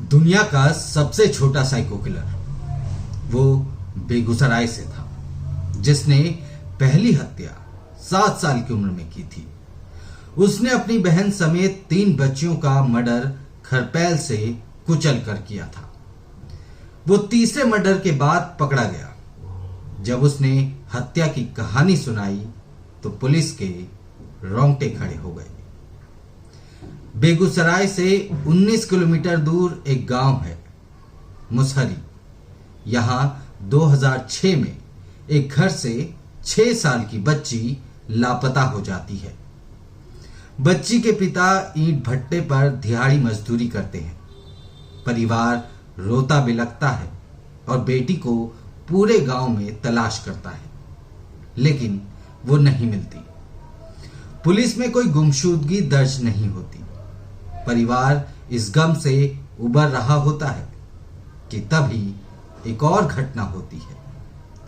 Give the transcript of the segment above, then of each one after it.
दुनिया का सबसे छोटा साइको किलर वो बेगूसराय से था, जिसने पहली हत्या 7 साल की उम्र में की थी। उसने अपनी बहन समेत 3 बच्चियों का मर्डर खरपैल से कुचल कर किया था। वो तीसरे मर्डर के बाद पकड़ा गया। जब उसने हत्या की कहानी सुनाई तो पुलिस के रोंगटे खड़े हो गए। बेगूसराय से 19 किलोमीटर दूर एक गांव है मुसहरी। यहां 2006 में एक घर से 6 साल की बच्ची लापता हो जाती है। बच्ची के पिता ईंट भट्टे पर दिहाड़ी मजदूरी करते हैं। परिवार रोता बिलखता है और बेटी को पूरे गांव में तलाश करता है, लेकिन वो नहीं मिलती। पुलिस में कोई गुमशुदगी दर्ज नहीं होती। परिवार इस गम से उबर रहा होता है कि तभी एक और घटना होती है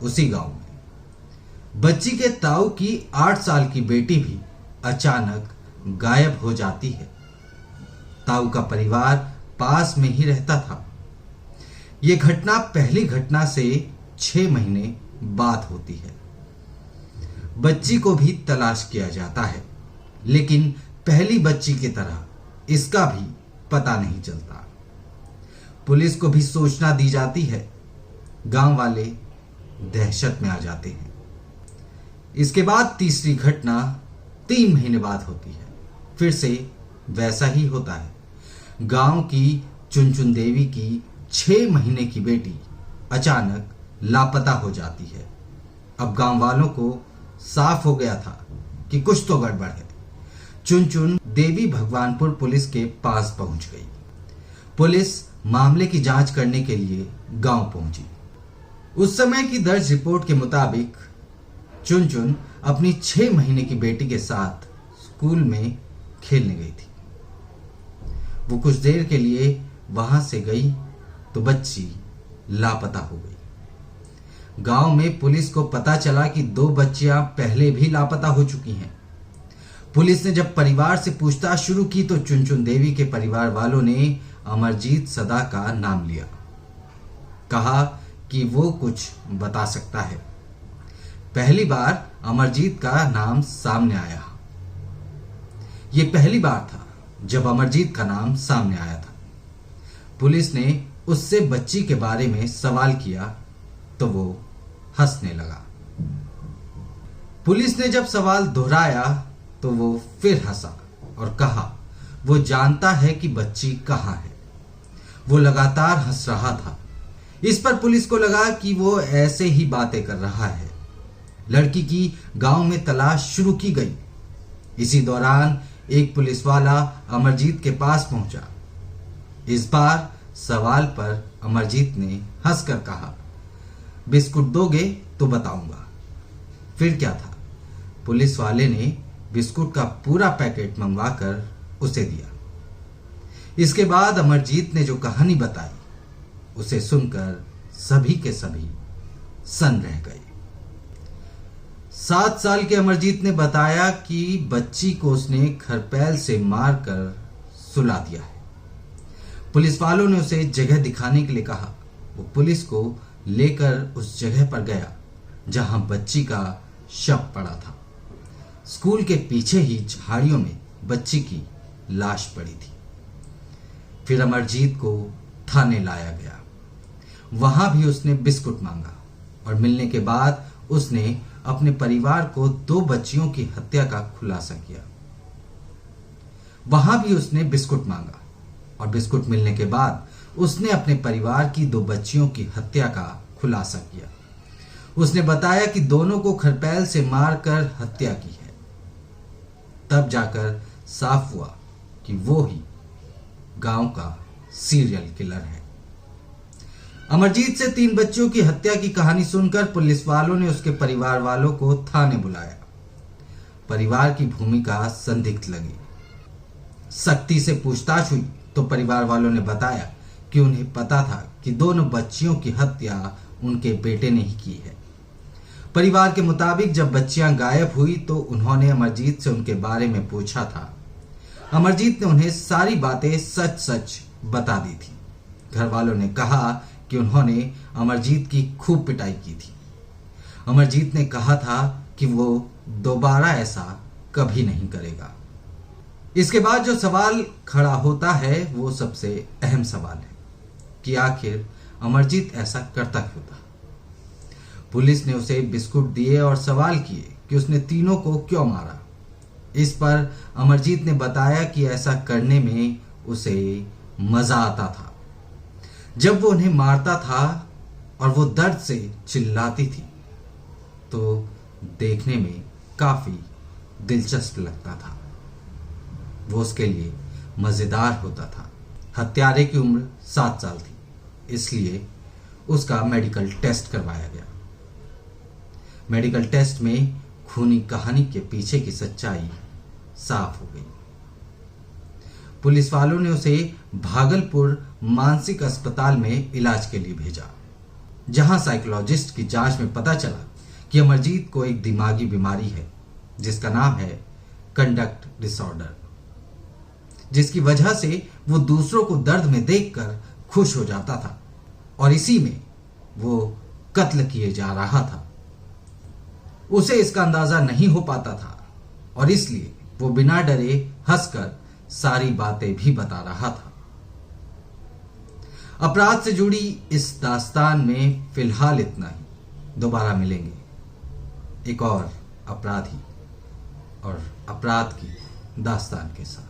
उसी गांव में। बच्ची के ताऊ की 8 साल की बेटी भी अचानक गायब हो जाती है। ताऊ का परिवार पास में ही रहता था। यह घटना पहली घटना से 6 महीने बाद होती है। बच्ची को भी तलाश किया जाता है, लेकिन पहली बच्ची की तरह इसका भी पता नहीं चलता। पुलिस को भी सूचना दी जाती है। गांव वाले दहशत में आ जाते हैं। इसके बाद तीसरी घटना 3 महीने बाद होती है। फिर से वैसा ही होता है। गांव की चुनचुन देवी की 6 महीने की बेटी अचानक लापता हो जाती है। अब गांव वालों को साफ हो गया था कि कुछ तो गड़बड़ है। चुनचुन देवी भगवानपुर पुलिस के पास पहुंच गई। पुलिस मामले की जांच करने के लिए गांव पहुंची। उस समय की दर्ज रिपोर्ट के मुताबिक चुनचुन अपनी 6 महीने की बेटी के साथ स्कूल में खेलने गई थी। वो कुछ देर के लिए वहां से गई तो बच्ची लापता हो गई। गांव में पुलिस को पता चला कि 2 बच्चियां पहले भी लापता हो चुकी हैं। पुलिस ने जब परिवार से पूछताछ शुरू की तो चुनचुन देवी के परिवार वालों ने अमरजीत सदा का नाम लिया। कहा कि वो कुछ बता सकता है। पहली बार अमरजीत का नाम सामने आया। ये पहली बार था जब अमरजीत का नाम सामने आया था। पुलिस ने उससे बच्ची के बारे में सवाल किया तो वो हंसने लगा। पुलिस ने जब सवाल दोहराया तो वो फिर हंसा और कहा वो जानता है कि बच्ची कहाँ है। वो लगातार हंस रहा था। इस पर पुलिस को लगा कि वो ऐसे ही बातें कर रहा है। लड़की की गांव में तलाश शुरू की गई। इसी दौरान एक पुलिस वाला अमरजीत के पास पहुंचा। इस बार सवाल पर अमरजीत ने हंसकर कहा, बिस्कुट दोगे तो बताऊंगा। फिर क्या था, पुलिस वाले ने बिस्कुट का पूरा पैकेट मंगवाकर उसे दिया। इसके बाद अमरजीत ने जो कहानी बताई उसे सुनकर सभी के सभी सन रह गए। 7 साल के अमरजीत ने बताया कि बच्ची को उसने खरपैल से मारकर सुला दिया है। पुलिस वालों ने उसे जगह दिखाने के लिए कहा। वो पुलिस को लेकर उस जगह पर गया जहां बच्ची का शव पड़ा था। स्कूल के पीछे ही झाड़ियों में बच्ची की लाश पड़ी थी। फिर अमरजीत को थाने लाया गया। वहां भी उसने बिस्कुट मांगा और मिलने के बाद उसने अपने परिवार को 2 बच्चियों की हत्या का खुलासा किया। वहां भी उसने बिस्कुट मांगा और बिस्कुट मिलने के बाद उसने अपने परिवार की 2 बच्चियों की हत्या का खुलासा किया। उसने बताया कि दोनों को खरपैल से मारकर हत्या की है। तब जाकर साफ हुआ कि वो ही गांव का सीरियल किलर है। अमरजीत से 3 बच्चों की हत्या की कहानी सुनकर पुलिस वालों ने उसके परिवार वालों को थाने बुलाया। परिवार की भूमिका संदिग्ध लगी। सख्ती से पूछताछ हुई तो परिवार वालों ने बताया कि उन्हें पता था कि दोनों बच्चियों की हत्या उनके बेटे ने ही की है। परिवार के मुताबिक जब बच्चियां गायब हुई तो उन्होंने अमरजीत से उनके बारे में पूछा था। अमरजीत ने उन्हें सारी बातें सच सच बता दी थी। घर वालों ने कहा कि उन्होंने अमरजीत की खूब पिटाई की थी। अमरजीत ने कहा था कि वो दोबारा ऐसा कभी नहीं करेगा। इसके बाद जो सवाल खड़ा होता है वो सबसे अहम सवाल है कि आखिर अमरजीत ऐसा करता क्यों था। पुलिस ने उसे बिस्कुट दिए और सवाल किए कि उसने तीनों को क्यों मारा। इस पर अमरजीत ने बताया कि ऐसा करने में उसे मजा आता था। जब वो उन्हें मारता था और वो दर्द से चिल्लाती थी तो देखने में काफी दिलचस्प लगता था। वो उसके लिए मजेदार होता था। हत्यारे की उम्र 7 साल थी, इसलिए उसका मेडिकल टेस्ट करवाया गया। मेडिकल टेस्ट में खूनी कहानी के पीछे की सच्चाई साफ हो गई। पुलिस वालों ने उसे भागलपुर मानसिक अस्पताल में इलाज के लिए भेजा, जहां साइकोलॉजिस्ट की जांच में पता चला कि अमरजीत को एक दिमागी बीमारी है जिसका नाम है कंडक्ट डिसऑर्डर, जिसकी वजह से वो दूसरों को दर्द में देखकर खुश हो जाता था और इसी में वो कत्ल किए जा रहा था। उसे इसका अंदाजा नहीं हो पाता था और इसलिए वो बिना डरे हंसकर सारी बातें भी बता रहा था। अपराध से जुड़ी इस दास्तान में फिलहाल इतना ही। दोबारा मिलेंगे एक और अपराधी और अपराध की दास्तान के साथ।